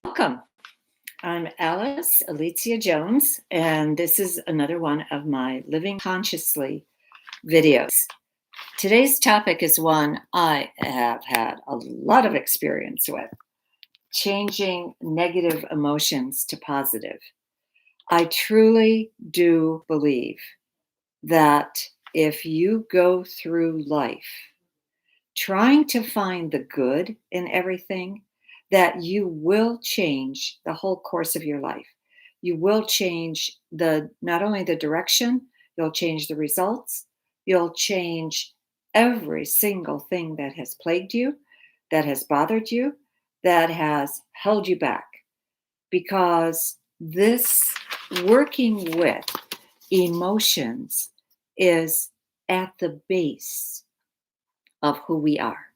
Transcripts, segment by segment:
Welcome. I'm Alice Alicia Jones, and this is another one of my Living Consciously videos. Today's topic is one I have had a lot of experience with: changing negative emotions to positive. I truly do believe that if you go through life trying to find the good in everything, that you will change the whole course of your life. You will change the not only the direction, you'll change the results, you'll change every single thing that has plagued you, that has bothered you, that has held you back. Because this working with emotions is at the base of who we are.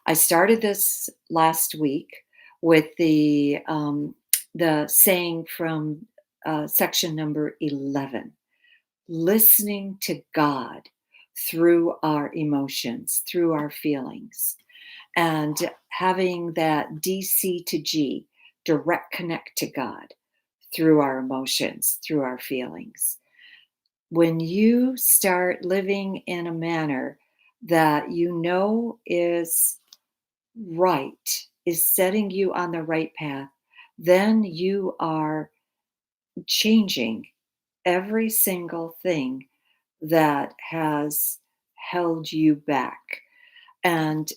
I started this last week with the saying from section number 11, listening to God through our emotions, through our feelings, and having that DC to G, direct connect to God through our emotions, through our feelings. When you start living in a manner that you know is right, is setting you on the right path, then you are changing every single thing that has held you back. And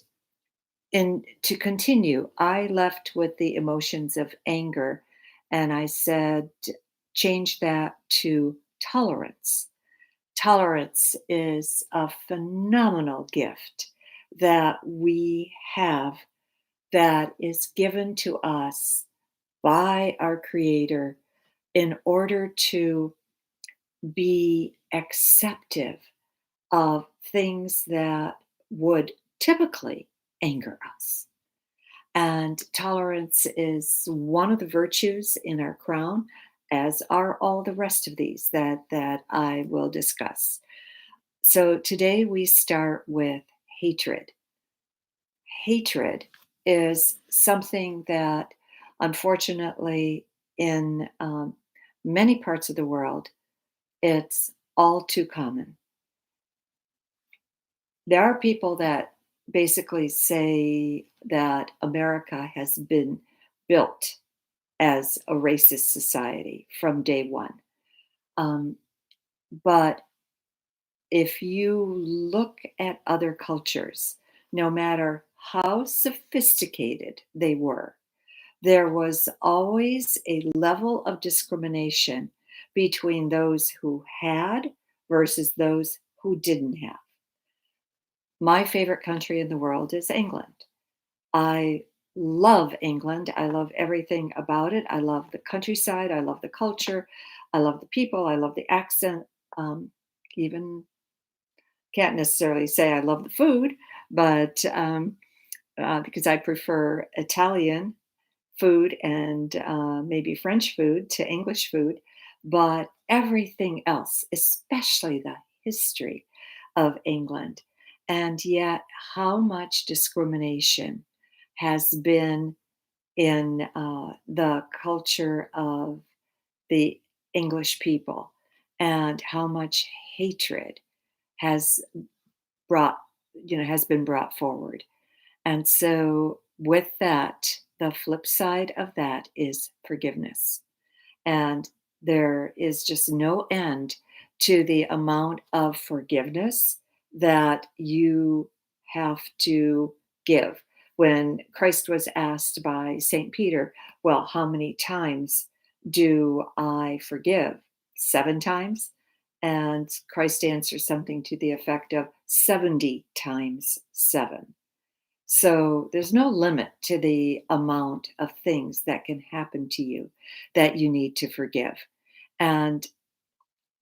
to continue, I left with the emotions of anger and I said, change that to tolerance. Tolerance is a phenomenal gift that we have, that is given to us by our Creator in order to be acceptive of things that would typically anger us. And tolerance is one of the virtues in our crown, as are all the rest of these that I will discuss. So today we start with hatred. Hatred is something that, unfortunately, in many parts of the world, it's all too common. There are people that basically say that America has been built as a racist society from day one. Um, but if you look at other cultures, no matter how sophisticated they were, there was always a level of discrimination between those who had versus those who didn't have. My favorite country in the world is England. I love England. I love everything about it. I love the countryside. I love the culture. I love the people. I love the accent. Even can't necessarily say I love the food, but because I prefer Italian food and maybe French food to English food, but everything else, especially the history of England, and yet how much discrimination has been in the culture of the English people, and how much hatred has brought, has been brought forward. And so, with that, the flip side of that is forgiveness. And there is just no end to the amount of forgiveness that you have to give. When Christ was asked by St. Peter, well, how many times do I forgive? 7 times? And Christ answers something to the effect of 70 times 7. So there's no limit to the amount of things that can happen to you that you need to forgive. And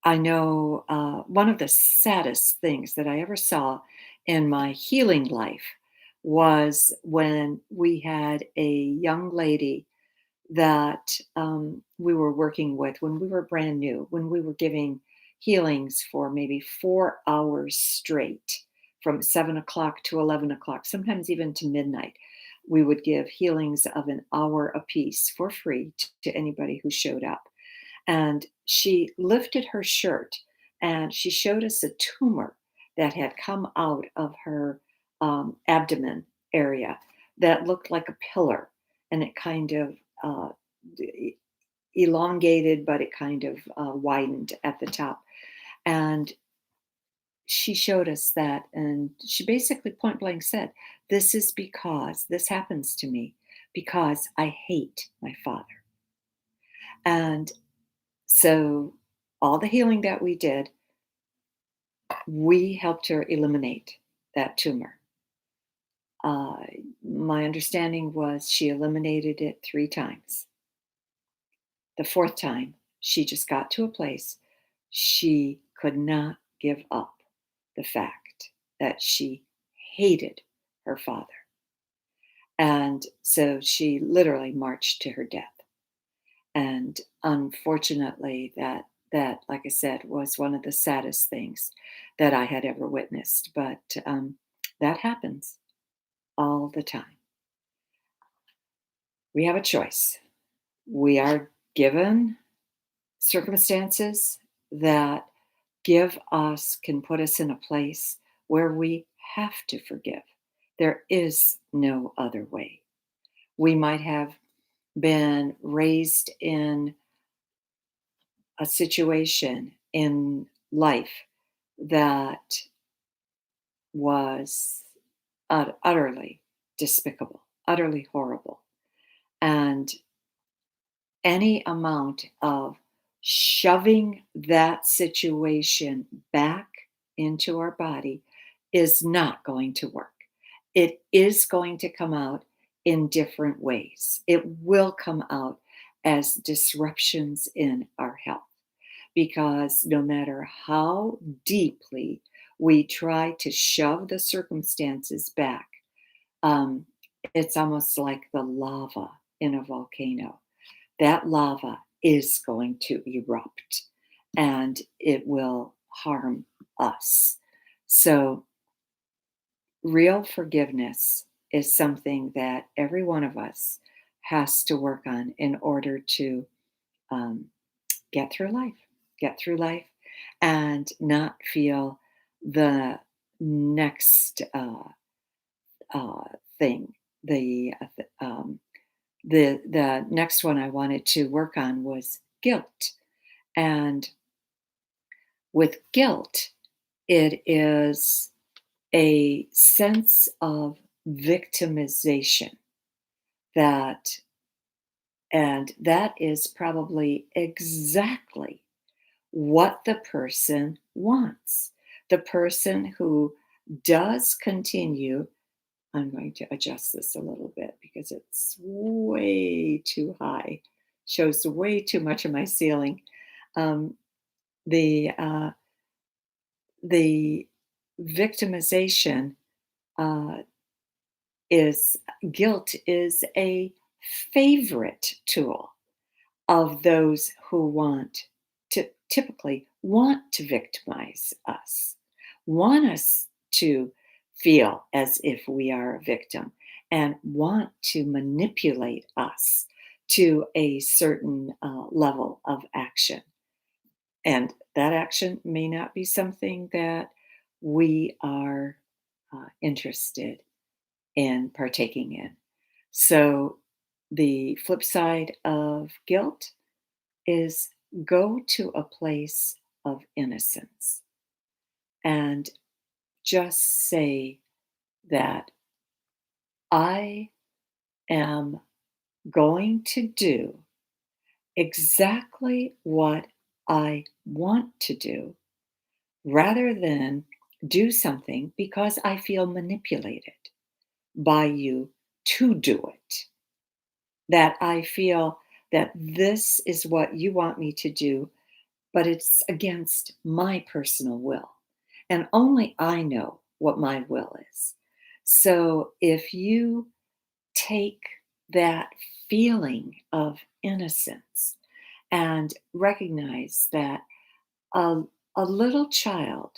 I know one of the saddest things that I ever saw in my healing life was when we had a young lady that we were working with when we were brand new, when we were giving healings for maybe 4 hours straight from 7 o'clock to 11 o'clock, sometimes even to midnight. we would give healings of an hour apiece for free to anybody who showed up. And she lifted her shirt and she showed us a tumor that had come out of her abdomen area that looked like a pillar. And it kind of d- elongated, but it kind of widened at the top. And she showed us that. And she basically point blank said, "This is because this happens to me because I hate my father." And so all the healing that we did, we helped her eliminate that tumor. Uh, my understanding was she eliminated it 3 times. The fourth time, she just got to a place she could not give up the fact that she hated her father. And so she literally marched to her death. And unfortunately, that, like I said, was one of the saddest things that I had ever witnessed. But that happens all the time. We have a choice. We are given circumstances that can put us in a place where we have to forgive. There is no other way. We might have been raised in a situation in life that was utterly despicable, utterly horrible. And any amount of shoving that situation back into our body is not going to work. It is going to come out in different ways. It will come out as disruptions in our health because no matter how deeply we try to shove the circumstances back, um, it's almost like the lava in a volcano. That lava is going to erupt and it will harm us. So, real forgiveness is something that every one of us has to work on in order to um, get through life, get through life, and not feel the next uh, thing. The next one I wanted to work on was guilt, and with guilt, it is a sense of victimization that and that is probably exactly what the person wants. The person who does continue, I'm going to adjust this a little bit because it's way too high, shows way too much of my ceiling. Um, the the victimization uh, is guilt is a favorite tool of those who want to typically want to victimize us, want us to feel as if we are a victim, and want to manipulate us to a certain level of action. And that action may not be something that we are interested in partaking in. So, the flip side of guilt is go to a place of innocence and just say that I am going to do exactly what I want to do rather than do something because I feel manipulated by you to do it. That I feel that this is what you want me to do, but it's against my personal will. And only I know what my will is. So if you take that feeling of innocence and recognize that a, a little child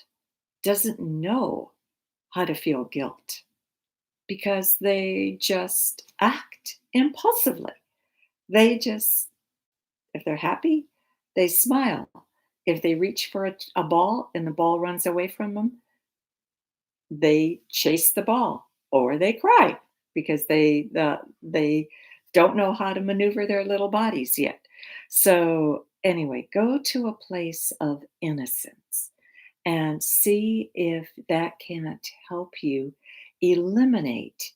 doesn't know how to feel guilt because they just act impulsively. They just, if they're happy, they smile. If they reach for a ball and the ball runs away from them, they chase the ball or they cry because they don't know how to maneuver their little bodies yet. So anyway, go to a place of innocence and see if that can't help you eliminate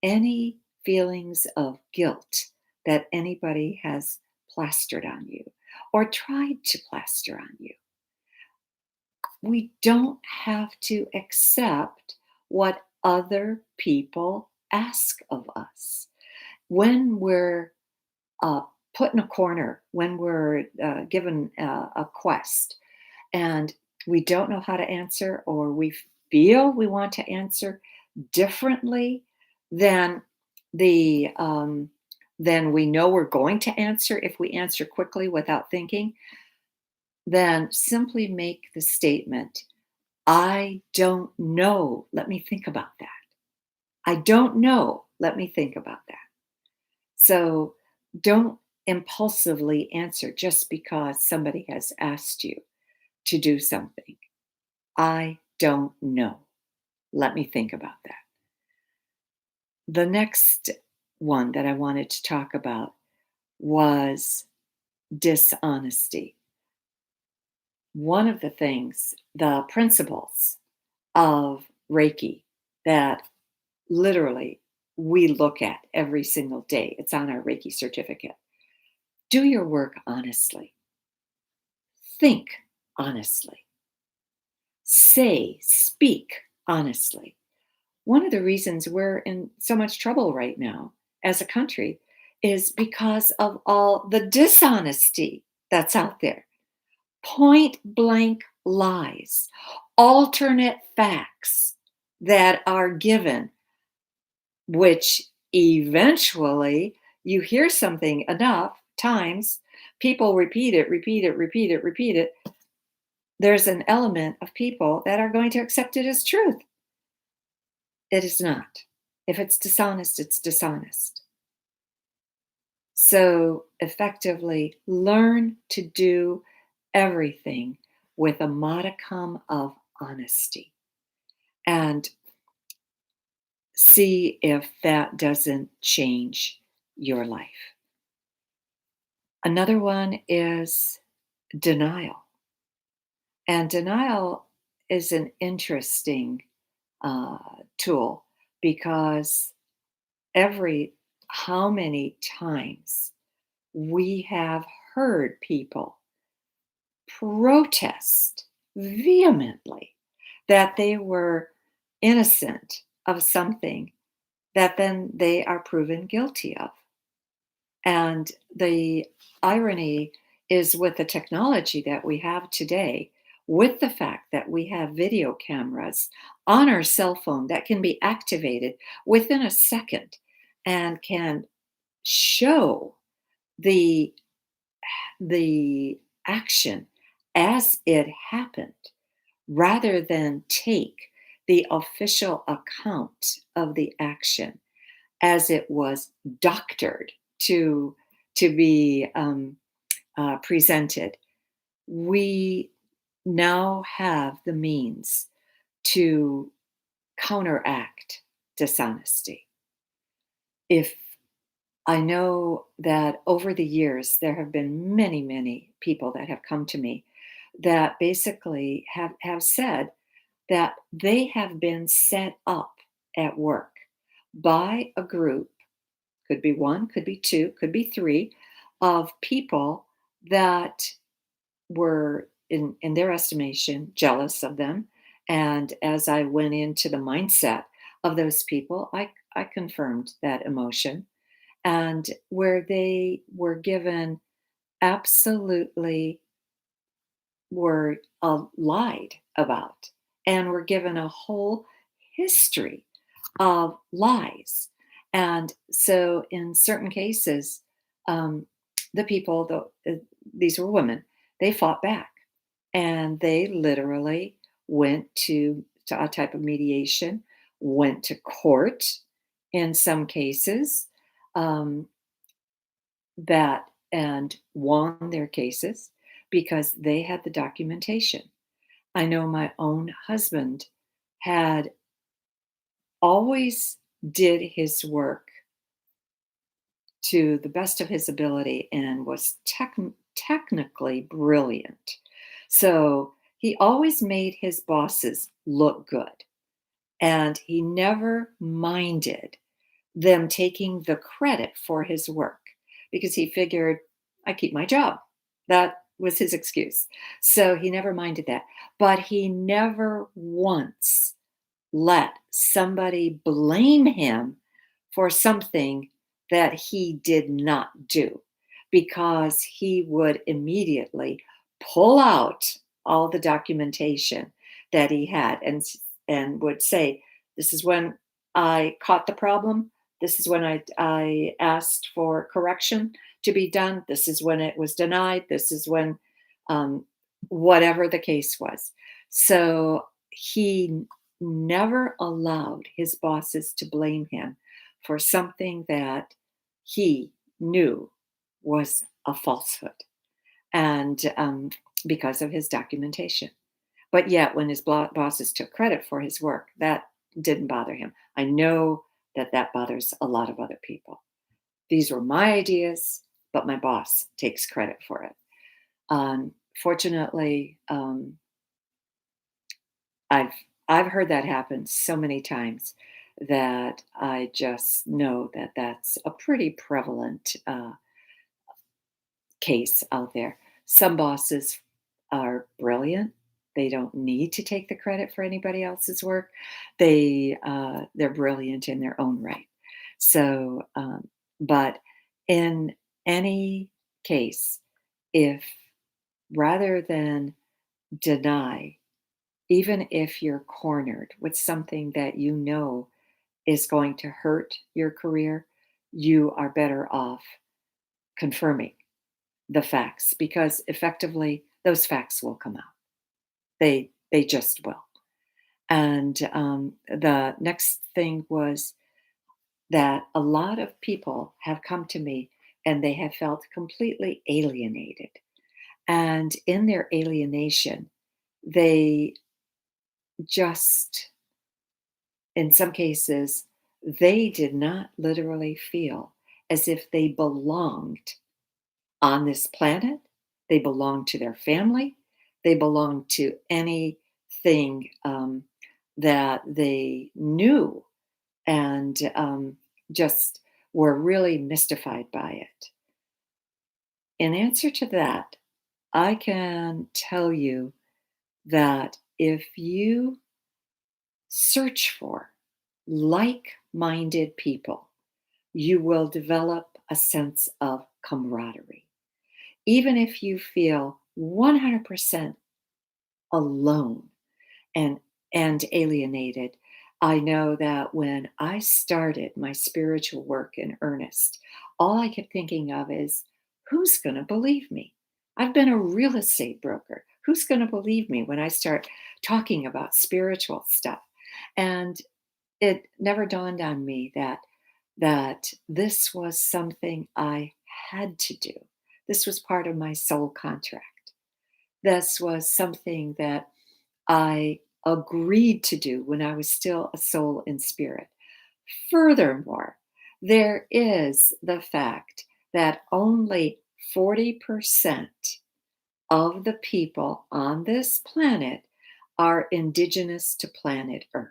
any feelings of guilt that anybody has plastered on you or tried to plaster on you. We don't have to accept what other people ask of us. When we're uh, put in a corner, when we're given a quest, and we don't know how to answer, or we feel we want to answer differently than the than we know we're going to answer if we answer quickly without thinking, then simply make the statement, I don't know. Let me think about that. I don't know. Let me think about that. So don't impulsively answer just because somebody has asked you to do something. I don't know. Let me think about that. The next one that I wanted to talk about was dishonesty. One of the things, the principles of Reiki that literally we look at every single day, it's on our Reiki certificate. Do your work honestly. Think honestly. Speak honestly. One of the reasons we're in so much trouble right now as a country is because of all the dishonesty that's out there. Point blank lies, alternate facts that are given, which eventually you hear something enough times, people repeat it. There's an element of people that are going to accept it as truth. It is not. If it's dishonest, it's dishonest. So effectively, learn to do everything with a modicum of honesty and see if that doesn't change your life. Another one is denial. And denial is an interesting tool because every how many times we have heard people protest vehemently that they were innocent of something that then they are proven guilty of. And the irony is with the technology that we have today, with the fact that we have video cameras on our cell phone that can be activated within a second and can show the the action as it happened rather than take the official account of the action as it was doctored to be presented. We now have the means to counteract dishonesty. If I know that over the years there have been many people that have come to me that basically have said that they have been set up at work by a group, could be one, could be two, could be three, of people that were, in their estimation, jealous of them. And as I went into the mindset of those people, I confirmed that emotion. And where they were given absolutely were lied about and were given a whole history of lies. And so, in certain cases, um, the people, these were women, they fought back and they literally went to a type of mediation, went to court, in some cases, um, that and won their cases because they had the documentation. I know my own husband had always did his work to the best of his ability and was technically brilliant. So he always made his bosses look good, and he never minded them taking the credit for his work because he figured, I keep my job. That was his excuse. So he never minded that. But he never once let somebody blame him for something that he did not do, because he would immediately pull out all the documentation that he had and would say, this is when I caught the problem, this is when I asked for correction to be done, this is when it was denied, this is when um, whatever the case was. So he never allowed his bosses to blame him for something that he knew was a falsehood, and because of his documentation. But yet, when his bosses took credit for his work, that didn't bother him. I know that that bothers a lot of other people. These were my ideas, but my boss takes credit for it. Fortunately, I've I've heard that happen so many times that I just know that that's a pretty prevalent case out there. Some bosses are brilliant. They don't need to take the credit for anybody else's work. They're brilliant in their own right. So, but in any case, if rather than deny, even if you're cornered with something that you know is going to hurt your career, you are better off confirming the facts, because effectively those facts will come out. They just will. And the next thing was that a lot of people have come to me and they have felt completely alienated. And in their alienation, they just, in some cases, they did not literally feel as if they belonged on this planet. They belonged to their family. They belonged to anything that they knew, and just were really mystified by it. In answer to that, I can tell you that if you search for like minded people, you will develop a sense of camaraderie. Even if you feel 100% alone and alienated, I know that when I started my spiritual work in earnest, all I kept thinking of is, who's going to believe me? I've been a real estate broker. Who's going to believe me when I start talking about spiritual stuff? And it never dawned on me that this was something I had to do. This was part of my soul contract. This was something that I agreed to do when I was still a soul in spirit. Furthermore, there is the fact that only 40% of the people on this planet are indigenous to planet Earth,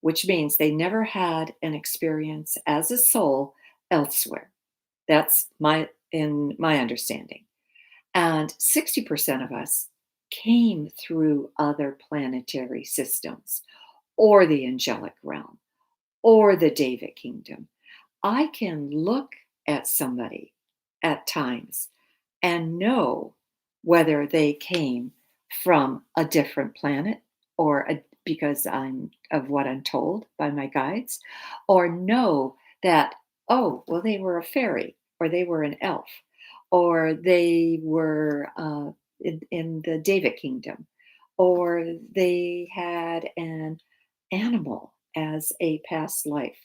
which means they never had an experience as a soul elsewhere. That's my understanding. And 60% of us came through other planetary systems, or the angelic realm, or the David kingdom. I can look at somebody at times and know whether they came from a different planet, because I'm of what I'm told by my guides, or know that, oh, well, they were a fairy, or they were an elf, or they were in the David kingdom, or they had an animal as a past life.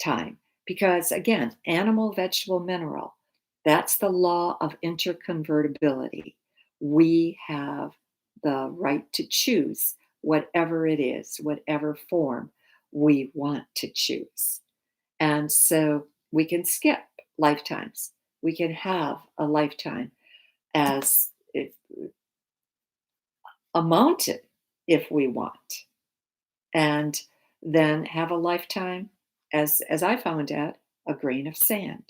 time. Because again, animal, vegetable, mineral, that's the law of interconvertibility. We have the right to choose whatever it is, whatever form we want to choose. And so we can skip lifetimes. We can have a lifetime as a mountain if we want, and then have a lifetime as I found out, a grain of sand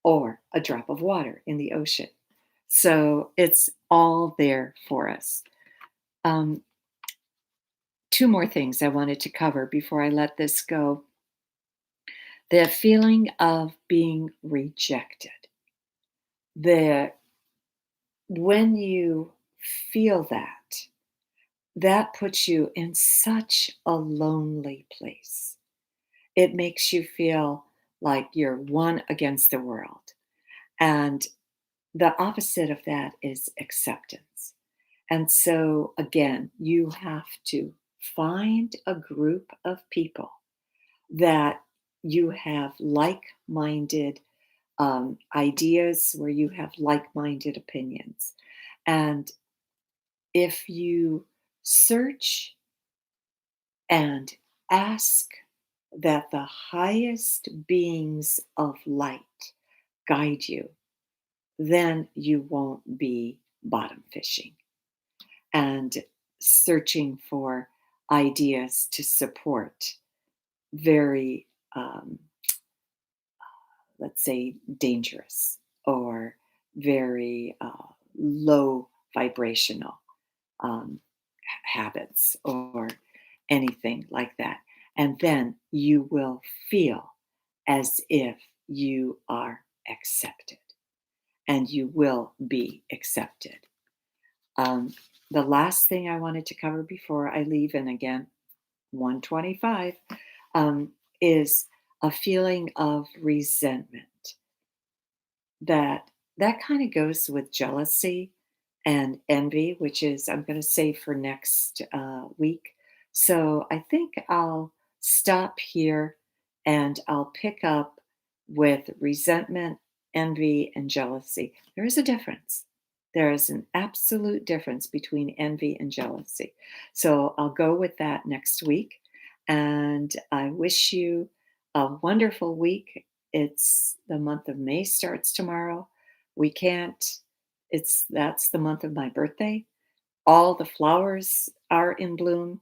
or a drop of water in the ocean. So it's all there for us. Um, Two more things I wanted to cover before I let this go. The feeling of being rejected. The When you feel that, that puts you in such a lonely place. It makes you feel like you're one against the world. And the opposite of that is acceptance. And so, again, you have to find a group of people that you have like minded ideas, where you have like minded opinions. And if you search and ask that the highest beings of light guide you, then you won't be bottom fishing and searching for ideas to support very, let's say, dangerous or very low vibrational um, habits or anything like that. And then you will feel as if you are accepted, and you will be accepted. Um, the last thing I wanted to cover before I leave, and again, 125, um, is a feeling of resentment. That kind of goes with jealousy and envy, which is, I'm going to say, for next week. So I think I'll stop here and I'll pick up with resentment, envy, and jealousy. There is a difference. There is an absolute difference between envy and jealousy. So I'll go with that next week. And I wish you a wonderful week. It's the month of May starts tomorrow. We can't, that's the month of my birthday. All the flowers are in bloom.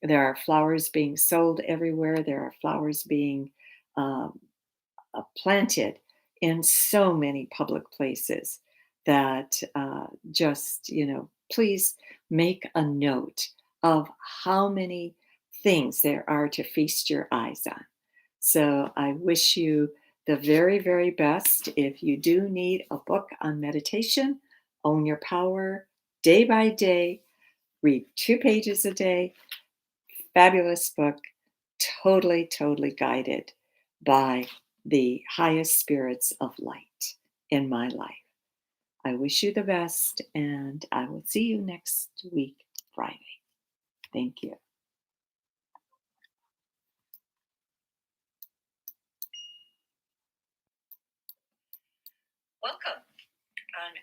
There are flowers being sold everywhere. There are flowers being um, planted in so many public places that just, please make a note of how many things there are to feast your eyes on. So I wish you the very, very best. If you do need a book on meditation, Own Your Power, day by day, read 2 pages a day, fabulous book, totally, totally guided by the highest spirits of light in my life. I wish you the best, and I will see you next week, Friday. Thank you. Welcome. On